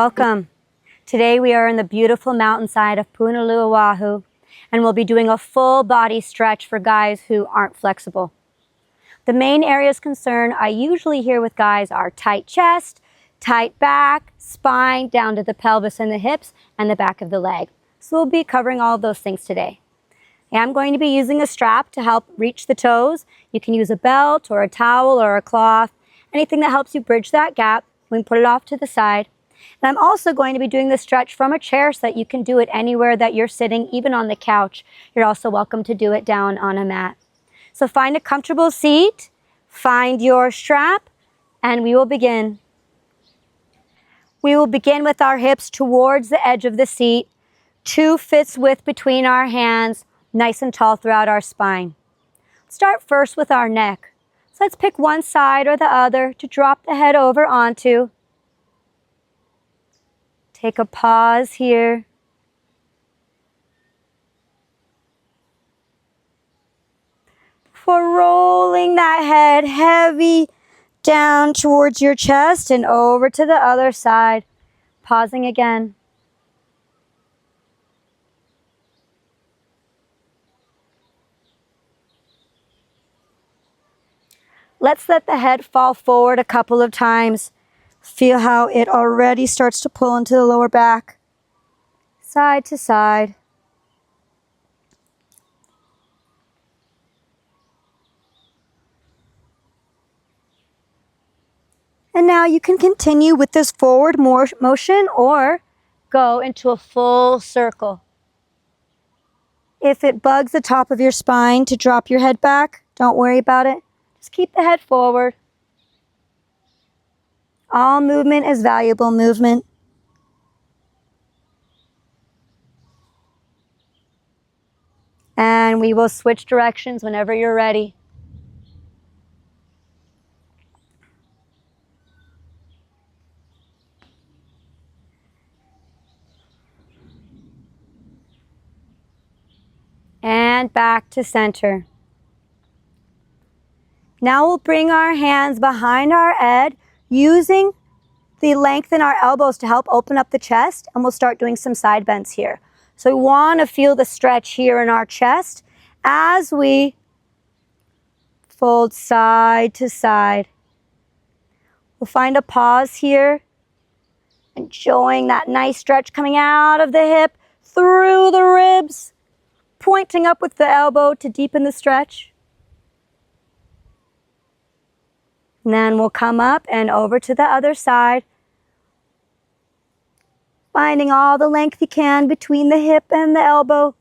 Welcome. Today we are in the beautiful mountainside of Punaluu, Oahu, and we'll be doing a full body stretch for guys who aren't flexible. The main areas concerned I usually hear with guys are tight chest, tight back, spine, down to the pelvis and the hips, and the back of the leg. So we'll be covering all of those things today. I'm going to be using a strap to help reach the toes. You can use a belt or a towel or a cloth, anything that helps you bridge that gap. We can put it off to the side. And I'm also going to be doing the stretch from a chair so that you can do it anywhere that you're sitting, even on the couch. You're also welcome to do it down on a mat. So find a comfortable seat, find your strap, and we will begin. We will begin with our hips towards the edge of the seat, 2 fists width between our hands, nice and tall throughout our spine. Start first with our neck. So let's pick one side or the other to drop the head over onto. Take a pause here. Before rolling that head heavy down towards your chest and over to the other side. Pausing again. Let's let the head fall forward a couple of times. Feel how it already starts to pull into the lower back. Side to side. And now you can continue with this forward motion or go into a full circle. If it bugs the top of your spine to drop your head back, don't worry about it. Just keep the head forward. All movement is valuable movement. And we will switch directions whenever you're ready. And back to center. Now we'll bring our hands behind our head, using the length in our elbows to help open up the chest, and we'll start doing some side bends here. So we want to feel the stretch here in our chest as we fold side to side. We'll find a pause here, enjoying that nice stretch coming out of the hip, through the ribs, pointing up with the elbow to deepen the stretch. And then we'll come up and over to the other side, finding all the length you can between the hip and the elbow.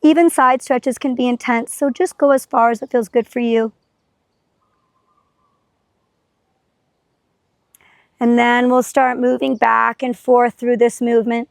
Even side stretches can be intense, so just go as far as it feels good for you. And then we'll start moving back and forth through this movement.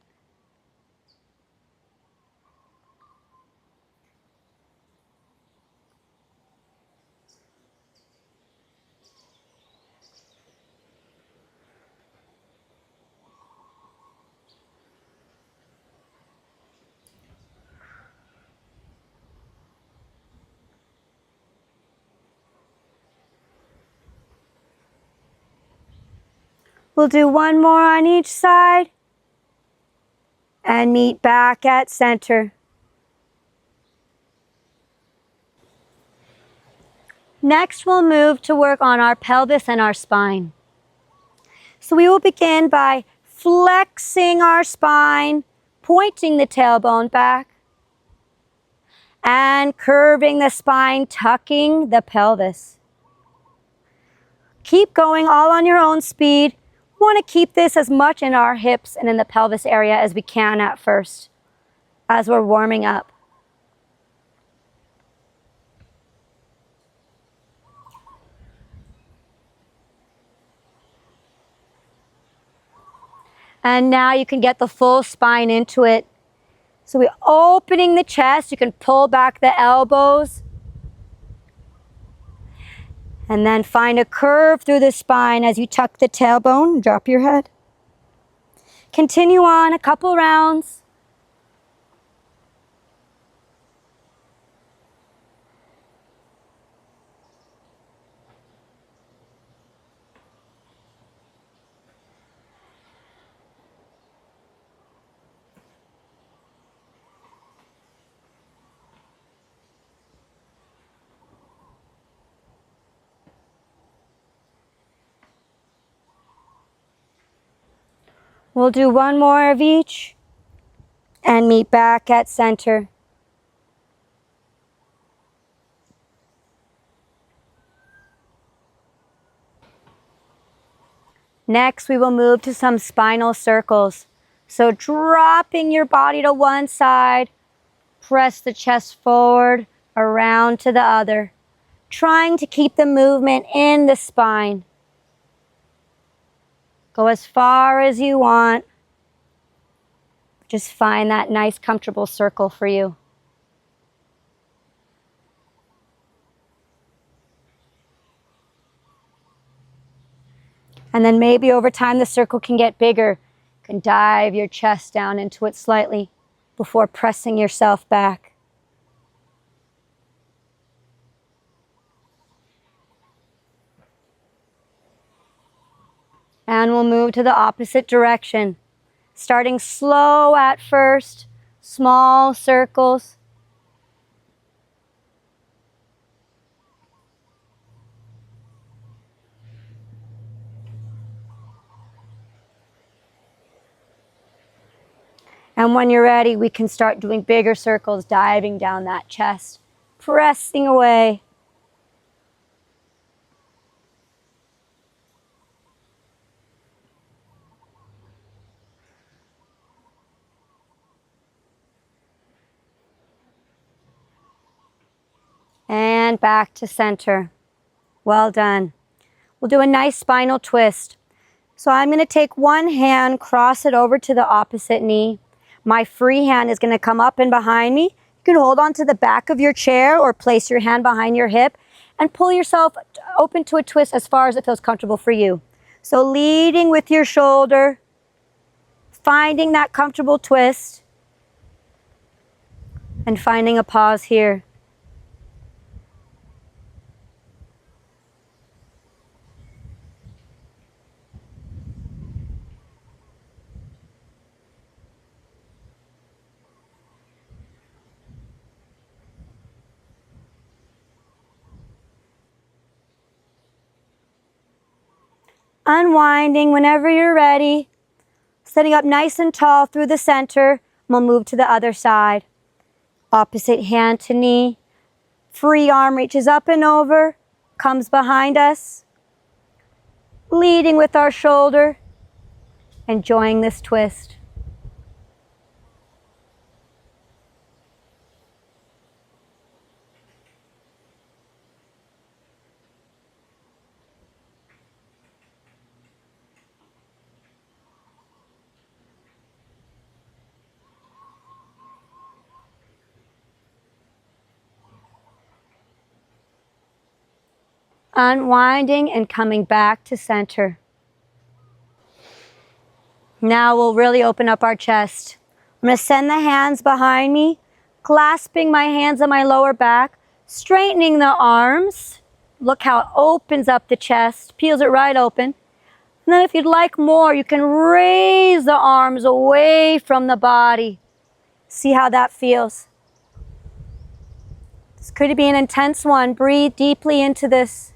We'll do one more on each side and meet back at center. Next, we'll move to work on our pelvis and our spine. So we will begin by flexing our spine, pointing the tailbone back, and curving the spine, tucking the pelvis. Keep going all on your own speed. We want to keep this as much in our hips and in the pelvis area as we can at first, as we're warming up. And now you can get the full spine into it. So we're opening the chest. You can pull back the elbows. And then find a curve through the spine as you tuck the tailbone and drop your head. Continue on a couple rounds. We'll do one more of each and meet back at center. Next, we will move to some spinal circles. So dropping your body to one side, press the chest forward, around to the other, trying to keep the movement in the spine. Go as far as you want. Just find that nice, comfortable circle for you. And then maybe over time the circle can get bigger. You can dive your chest down into it slightly before pressing yourself back. And we'll move to the opposite direction. Starting slow at first, small circles. And when you're ready, we can start doing bigger circles, diving down that chest, pressing away. And back to center. Well done. We'll do a nice spinal twist. So I'm going to take one hand, cross it over to the opposite knee. My free hand is going to come up and behind me. You can hold on to the back of your chair or place your hand behind your hip and pull yourself open to a twist as far as it feels comfortable for you. So leading with your shoulder, finding that comfortable twist, and finding a pause here. Unwinding whenever you're ready, sitting up nice and tall through the center. We'll move to the other side. Opposite hand to knee. Free arm reaches up and over, comes behind us. Leading with our shoulder, enjoying this twist. Unwinding and coming back to center. Now we'll really open up our chest. I'm going to send the hands behind me, clasping my hands on my lower back, straightening the arms. Look how it opens up the chest, peels it right open. And then if you'd like more, you can raise the arms away from the body. See how that feels. This could be an intense one. Breathe deeply into this.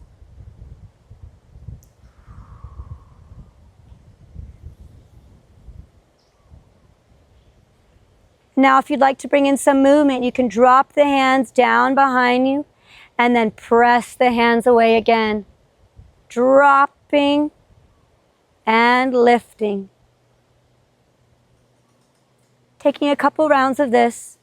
Now, if you'd like to bring in some movement, you can drop the hands down behind you and then press the hands away again. Dropping and lifting. Taking a couple rounds of this.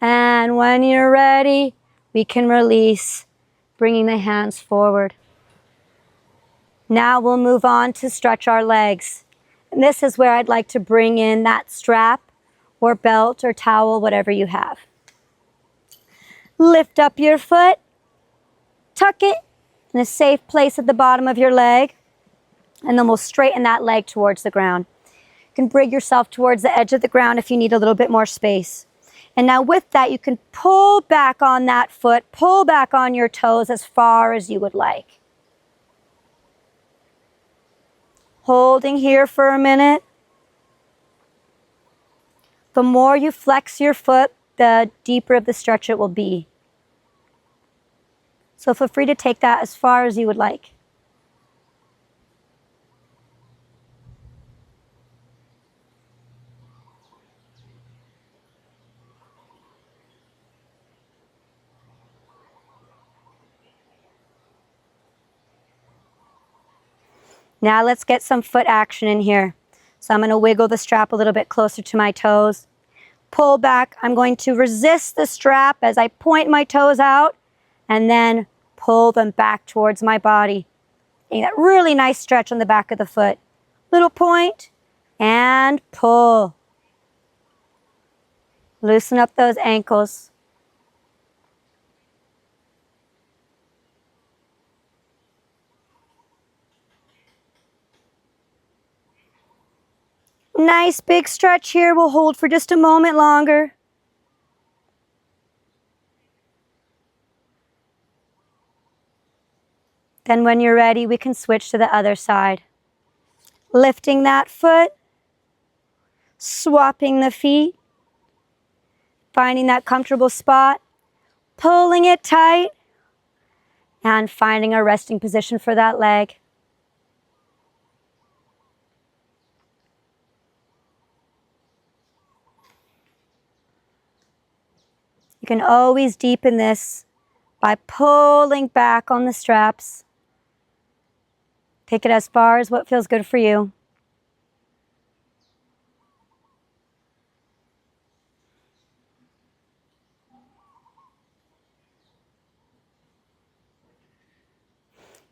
And when you're ready, we can release, bringing the hands forward. Now we'll move on to stretch our legs. And this is where I'd like to bring in that strap or belt or towel, whatever you have. Lift up your foot, tuck it in a safe place at the bottom of your leg, and then we'll straighten that leg towards the ground. You can bring yourself towards the edge of the ground if you need a little bit more space. And now with that, you can pull back on that foot, pull back on your toes as far as you would like. Holding here for a minute. The more you flex your foot, the deeper of the stretch it will be. So feel free to take that as far as you would like. Now let's get some foot action in here. So I'm going to wiggle the strap a little bit closer to my toes. Pull back. I'm going to resist the strap as I point my toes out and then pull them back towards my body. Getting that really nice stretch on the back of the foot. Little point and pull. Loosen up those ankles. Nice big stretch here. We'll hold for just a moment longer. Then when you're ready, we can switch to the other side. Lifting that foot, swapping the feet, finding that comfortable spot, pulling it tight, and finding a resting position for that leg. You can always deepen this by pulling back on the straps. Take it as far as what feels good for you.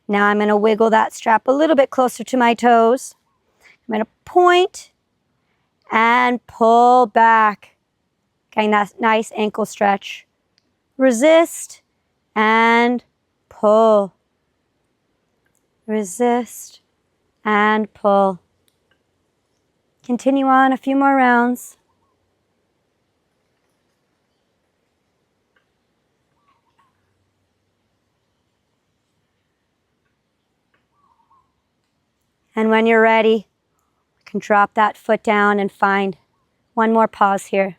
Now I'm going to wiggle that strap a little bit closer to my toes. I'm going to point and pull back. Getting that nice ankle stretch. Resist and pull. Resist and pull. Continue on a few more rounds. And when you're ready, you can drop that foot down and find one more pause here.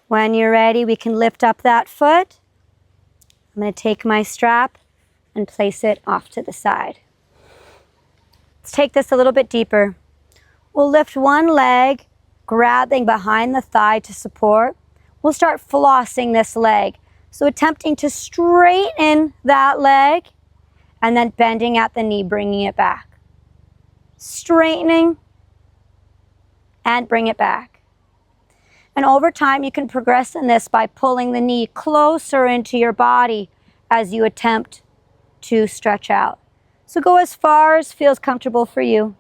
When you're ready, we can lift up that foot. I'm going to take my strap and place it off to the side. Let's take this a little bit deeper. We'll lift one leg, grabbing behind the thigh to support. We'll start flossing this leg. So attempting to straighten that leg and then bending at the knee, bringing it back. Straightening and bring it back. And over time, you can progress in this by pulling the knee closer into your body as you attempt to stretch out. So go as far as feels comfortable for you.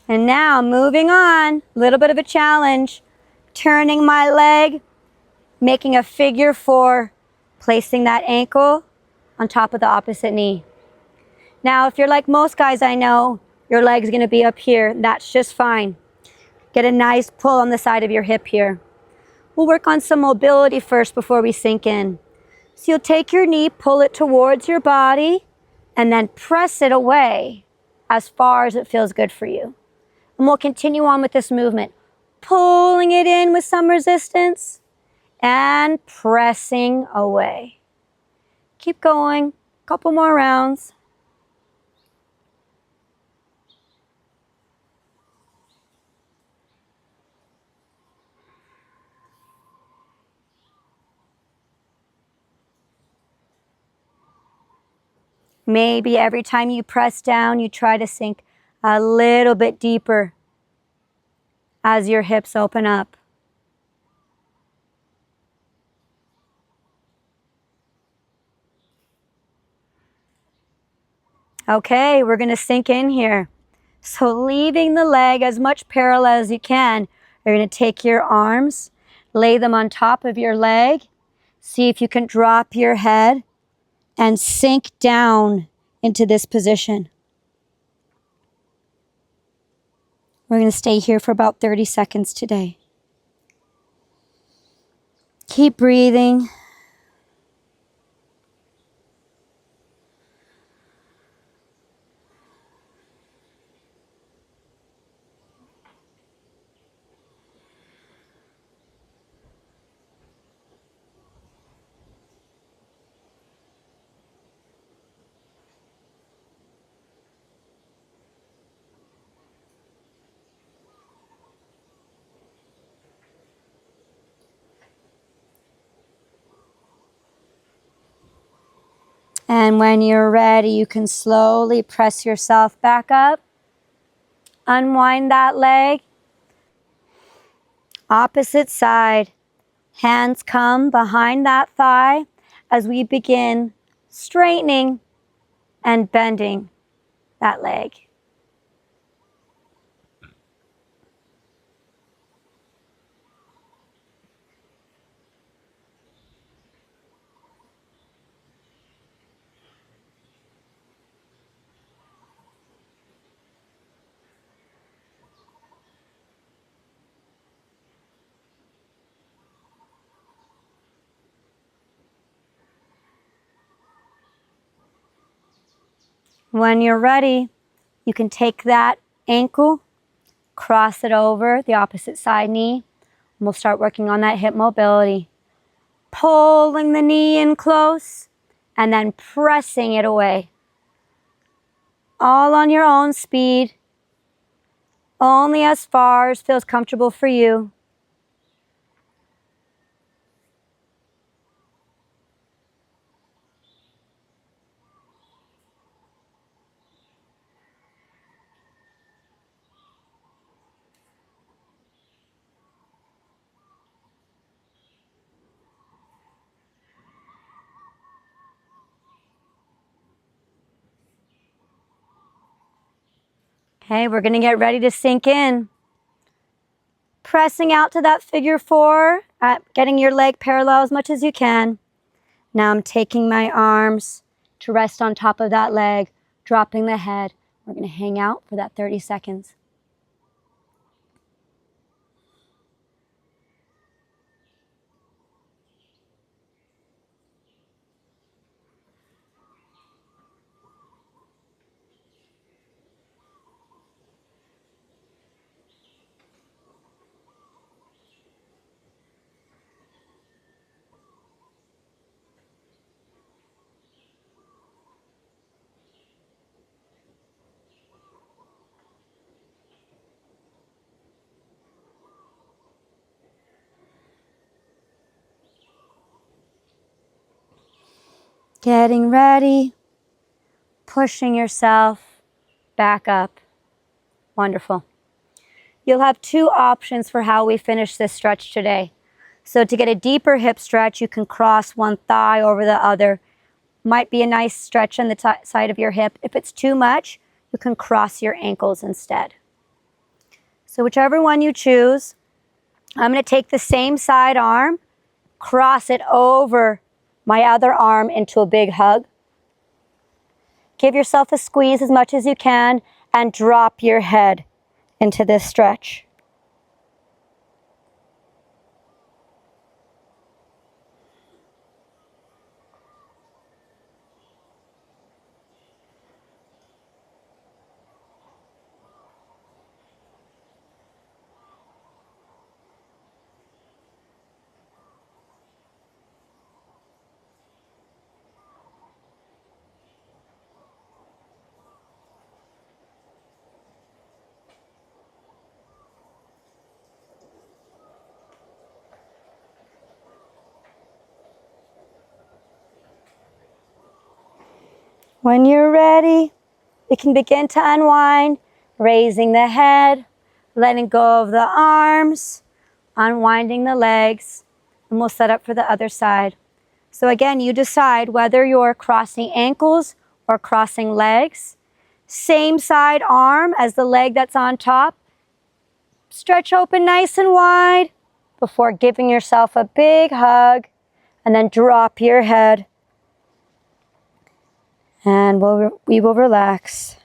And now moving on, a little bit of a challenge. Turning my leg, making a figure four, placing that ankle on top of the opposite knee. Now, if you're like most guys I know, your leg's gonna be up here. That's just fine. Get a nice pull on the side of your hip here. We'll work on some mobility first before we sink in. So you'll take your knee, pull it towards your body, and then press it away as far as it feels good for you. And we'll continue on with this movement, pulling it in with some resistance and pressing away. Keep going, a couple more rounds. Maybe every time you press down, you try to sink a little bit deeper as your hips open up. Okay, we're going to sink in here. So leaving the leg as much parallel as you can, You're going to take your arms, lay them on top of your leg. See if you can drop your head and sink down into this position. We're going to stay here for about 30 seconds today. Keep breathing. And when you're ready, you can slowly press yourself back up. Unwind that leg. Opposite side. Hands come behind that thigh as we begin straightening and bending that leg. When you're ready, you can take that ankle, cross it over the opposite side knee, and we'll start working on that hip mobility. Pulling the knee in close and then pressing it away. All on your own speed, only as far as feels comfortable for you. Okay, we're going to get ready to sink in. Pressing out to that figure four, getting your leg parallel as much as you can. Now I'm taking my arms to rest on top of that leg, dropping the head. We're going to hang out for that 30 seconds. Getting ready, pushing yourself back up. Wonderful. You'll have two options for how we finish this stretch today. So to get a deeper hip stretch, you can cross one thigh over the other. Might be a nice stretch on the side of your hip. If it's too much, you can cross your ankles instead. So whichever one you choose, I'm going to take the same side arm, cross it over my other arm into a big hug. Give yourself a squeeze as much as you can and drop your head into this stretch. When you're ready, we can begin to unwind, raising the head, letting go of the arms, unwinding the legs, and we'll set up for the other side. So again, you decide whether you're crossing ankles or crossing legs. Same side arm as the leg that's on top. stretch open nice and wide before giving yourself a big hug, and then drop your head. And we will relax.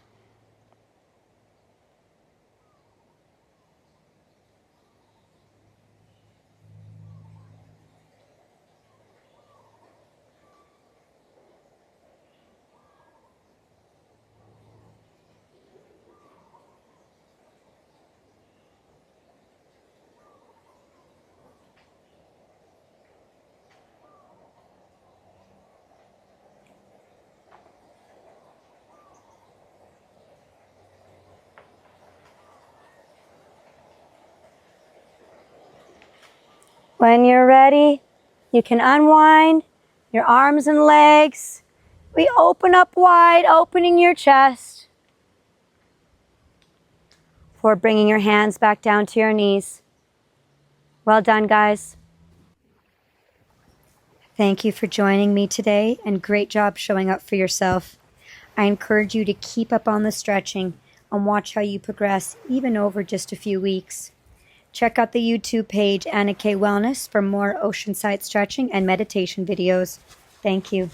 When you're ready, you can unwind your arms and legs. We open up wide, opening your chest. Before bringing your hands back down to your knees. Well done, guys. Thank you for joining me today, and great job showing up for yourself. I encourage you to keep up on the stretching and watch how you progress, even over just a few weeks. Check out the YouTube page, Anna K Wellness, for more oceanside stretching and meditation videos. Thank you.